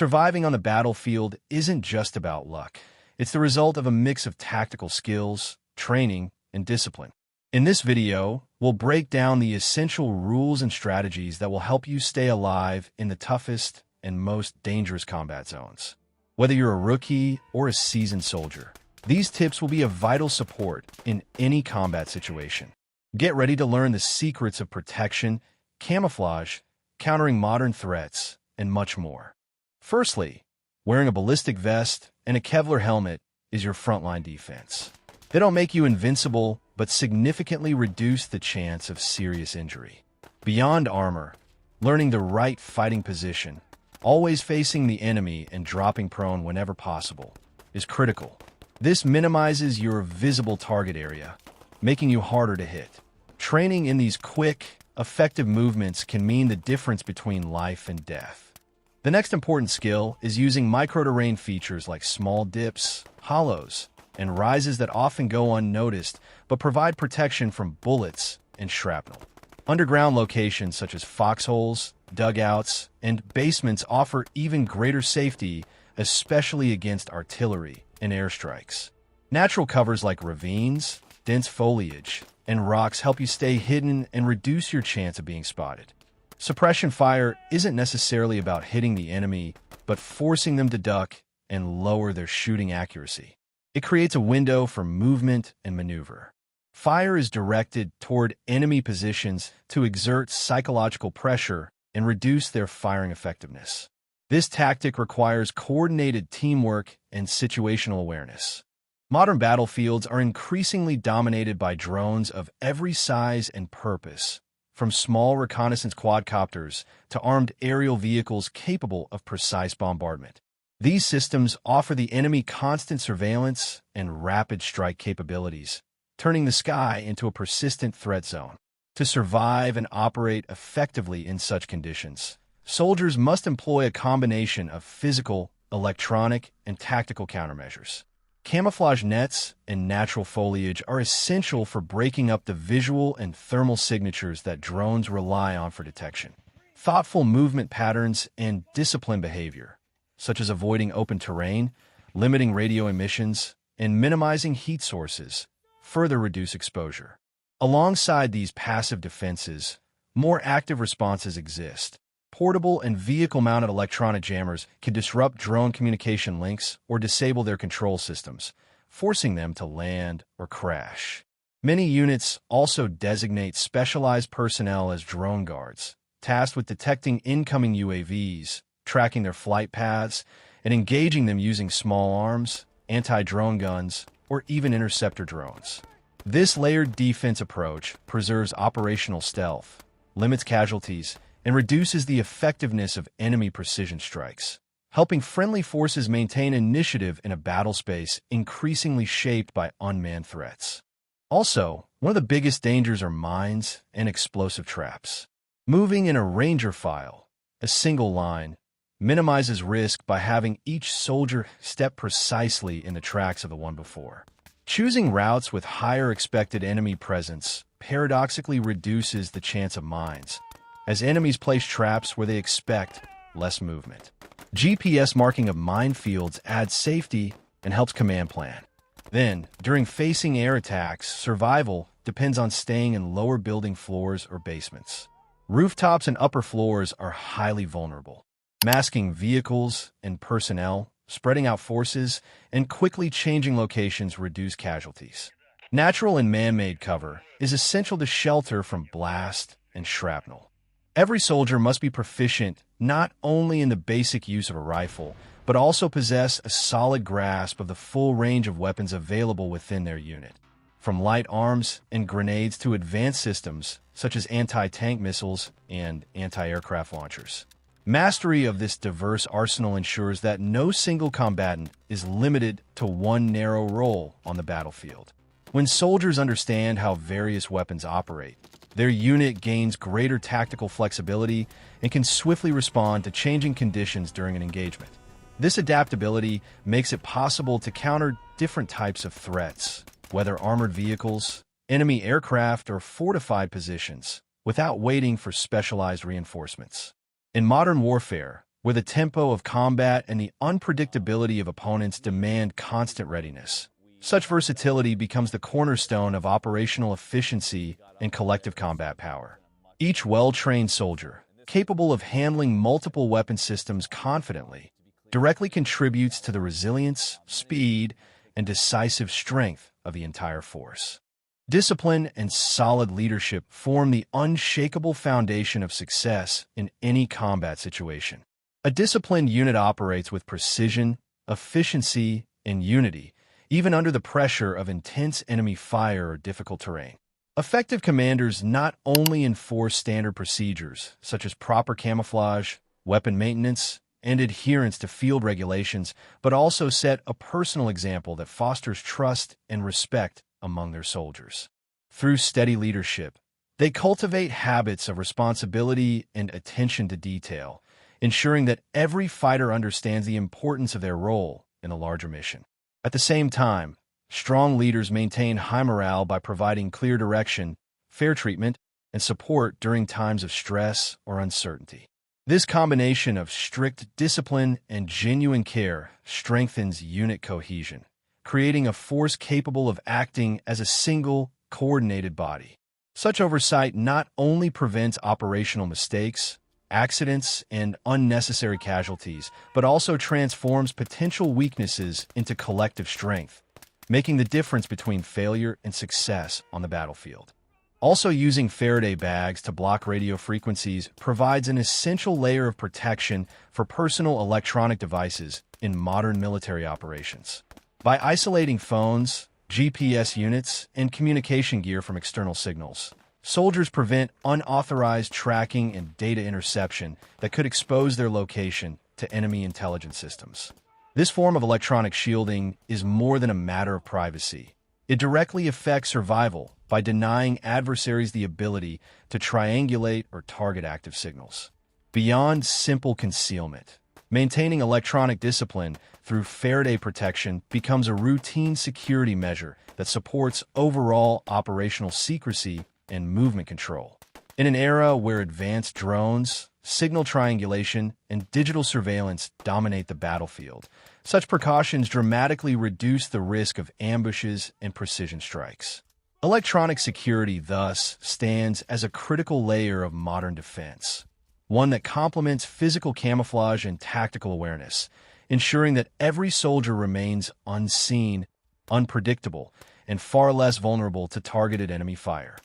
Surviving on the battlefield isn't just about luck. It's the result of a mix of tactical skills, training, and discipline. In this video, we'll break down the essential rules and strategies that will help you stay alive in the toughest and most dangerous combat zones. Whether you're a rookie or a seasoned soldier, these tips will be a vital support in any combat situation. Get ready to learn the secrets of protection, camouflage, countering modern threats, and much more. Firstly, wearing a ballistic vest and a Kevlar helmet is your frontline defense. They don't make you invincible, but significantly reduce the chance of serious injury. Beyond armor, learning the right fighting position, always facing the enemy and dropping prone whenever possible, is critical. This minimizes your visible target area, making you harder to hit. Training in these quick, effective movements can mean the difference between life and death. The next important skill is using micro-terrain features like small dips, hollows, and rises that often go unnoticed but provide protection from bullets and shrapnel. Underground locations such as foxholes, dugouts, and basements offer even greater safety, especially against artillery and airstrikes. Natural covers like ravines, dense foliage, and rocks help you stay hidden and reduce your chance of being spotted. Suppression fire isn't necessarily about hitting the enemy, but forcing them to duck and lower their shooting accuracy. It creates a window for movement and maneuver. Fire is directed toward enemy positions to exert psychological pressure and reduce their firing effectiveness. This tactic requires coordinated teamwork and situational awareness. Modern battlefields are increasingly dominated by drones of every size and purpose, from small reconnaissance quadcopters to armed aerial vehicles capable of precise bombardment. These systems offer the enemy constant surveillance and rapid strike capabilities, turning the sky into a persistent threat zone. To survive and operate effectively in such conditions, soldiers must employ a combination of physical, electronic, and tactical countermeasures. Camouflage nets and natural foliage are essential for breaking up the visual and thermal signatures that drones rely on for detection. Thoughtful movement patterns and disciplined behavior, such as avoiding open terrain, limiting radio emissions, and minimizing heat sources, further reduce exposure. Alongside these passive defenses, more active responses exist. Portable and vehicle-mounted electronic jammers can disrupt drone communication links or disable their control systems, forcing them to land or crash. Many units also designate specialized personnel as drone guards, tasked with detecting incoming UAVs, tracking their flight paths, and engaging them using small arms, anti-drone guns, or even interceptor drones. This layered defense approach preserves operational stealth, limits casualties, and reduces the effectiveness of enemy precision strikes, helping friendly forces maintain initiative in a battle space increasingly shaped by unmanned threats. Also, one of the biggest dangers are mines and explosive traps. Moving in a ranger file, a single line, minimizes risk by having each soldier step precisely in the tracks of the one before. Choosing routes with higher expected enemy presence paradoxically reduces the chance of mines, as enemies place traps where they expect less movement. GPS marking of minefields adds safety and helps command plan. Then, during facing air attacks, survival depends on staying in lower building floors or basements. Rooftops and upper floors are highly vulnerable. Masking vehicles and personnel, spreading out forces, and quickly changing locations reduce casualties. Natural and man-made cover is essential to shelter from blast and shrapnel. Every soldier must be proficient not only in the basic use of a rifle, but also possess a solid grasp of the full range of weapons available within their unit. From light arms and grenades to advanced systems such as anti-tank missiles and anti-aircraft launchers. Mastery of this diverse arsenal ensures that no single combatant is limited to one narrow role on the battlefield. When soldiers understand how various weapons operate, their unit gains greater tactical flexibility and can swiftly respond to changing conditions during an engagement. This adaptability makes it possible to counter different types of threats, whether armored vehicles, enemy aircraft, or fortified positions, without waiting for specialized reinforcements. In modern warfare, where the tempo of combat and the unpredictability of opponents demand constant readiness. Such versatility becomes the cornerstone of operational efficiency and collective combat power. Each well-trained soldier, capable of handling multiple weapon systems confidently, directly contributes to the resilience, speed, and decisive strength of the entire force. Discipline and solid leadership form the unshakable foundation of success in any combat situation. A disciplined unit operates with precision, efficiency, and unity, even under the pressure of intense enemy fire or difficult terrain. Effective commanders not only enforce standard procedures, such as proper camouflage, weapon maintenance, and adherence to field regulations, but also set a personal example that fosters trust and respect among their soldiers. Through steady leadership, they cultivate habits of responsibility and attention to detail, ensuring that every fighter understands the importance of their role in a larger mission. At the same time, strong leaders maintain high morale by providing clear direction, fair treatment, and support during times of stress or uncertainty. This combination of strict discipline and genuine care strengthens unit cohesion, creating a force capable of acting as a single, coordinated body. Such oversight not only prevents operational mistakes, accidents, and unnecessary casualties, but also transforms potential weaknesses into collective strength, making the difference between failure and success on the battlefield. Also, using Faraday bags to block radio frequencies provides an essential layer of protection for personal electronic devices in modern military operations. By isolating phones, GPS units, and communication gear from external signals, soldiers prevent unauthorized tracking and data interception that could expose their location to enemy intelligence systems. This form of electronic shielding is more than a matter of privacy. It directly affects survival by denying adversaries the ability to triangulate or target active signals. Beyond simple concealment, maintaining electronic discipline through Faraday protection becomes a routine security measure that supports overall operational secrecy and movement control. In an era where advanced drones, signal triangulation, and digital surveillance dominate the battlefield, such precautions dramatically reduce the risk of ambushes and precision strikes. Electronic security, thus, stands as a critical layer of modern defense, one that complements physical camouflage and tactical awareness, ensuring that every soldier remains unseen, unpredictable, and far less vulnerable to targeted enemy fire.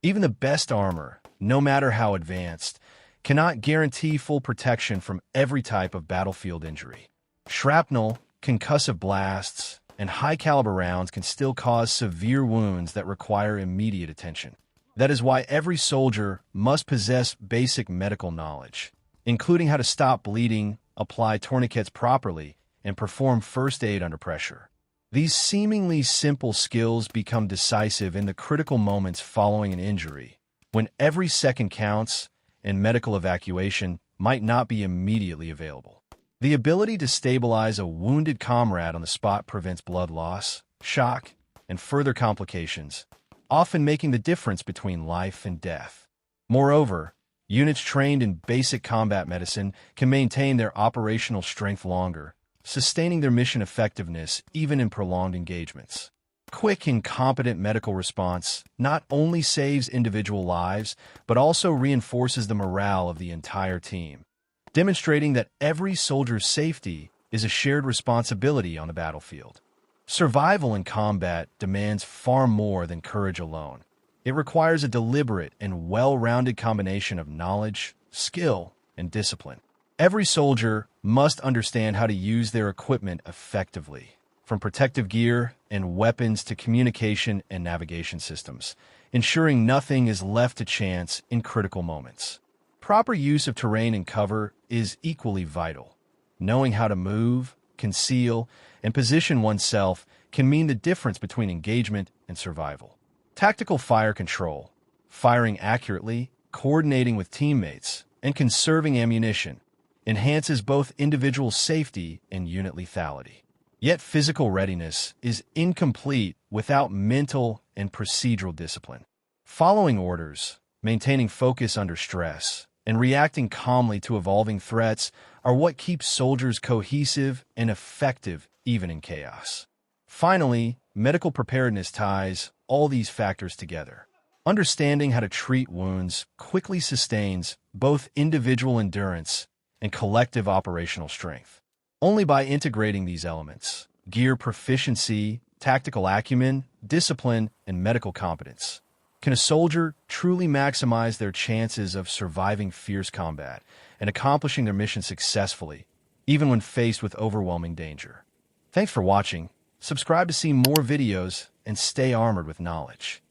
Even the best armor, no matter how advanced, cannot guarantee full protection from every type of battlefield injury. Shrapnel, concussive blasts, and high-caliber rounds can still cause severe wounds that require immediate attention. That is why every soldier must possess basic medical knowledge, including how to stop bleeding, apply tourniquets properly, and perform first aid under pressure. These seemingly simple skills become decisive in the critical moments following an injury, when every second counts and medical evacuation might not be immediately available. The ability to stabilize a wounded comrade on the spot prevents blood loss, shock, and further complications, often making the difference between life and death. Moreover, units trained in basic combat medicine can maintain their operational strength longer, sustaining their mission effectiveness even in prolonged engagements. Quick and competent medical response not only saves individual lives, but also reinforces the morale of the entire team, demonstrating that every soldier's safety is a shared responsibility on the battlefield. Survival in combat demands far more than courage alone. It requires a deliberate and well-rounded combination of knowledge, skill, and discipline. Every soldier must understand how to use their equipment effectively, from protective gear and weapons to communication and navigation systems, ensuring nothing is left to chance in critical moments. Proper use of terrain and cover is equally vital. Knowing how to move, conceal, and position oneself can mean the difference between engagement and survival. Tactical fire control, firing accurately, coordinating with teammates, and conserving ammunition enhances both individual safety and unit lethality. Yet physical readiness is incomplete without mental and procedural discipline. Following orders, maintaining focus under stress, and reacting calmly to evolving threats are what keeps soldiers cohesive and effective even in chaos. Finally, medical preparedness ties all these factors together. Understanding how to treat wounds quickly sustains both individual endurance and collective operational strength. Only by integrating these elements, gear proficiency, tactical acumen, discipline, and medical competence, can a soldier truly maximize their chances of surviving fierce combat and accomplishing their mission successfully, even when faced with overwhelming danger. Thanks for watching. Subscribe to see more videos and stay armored with knowledge.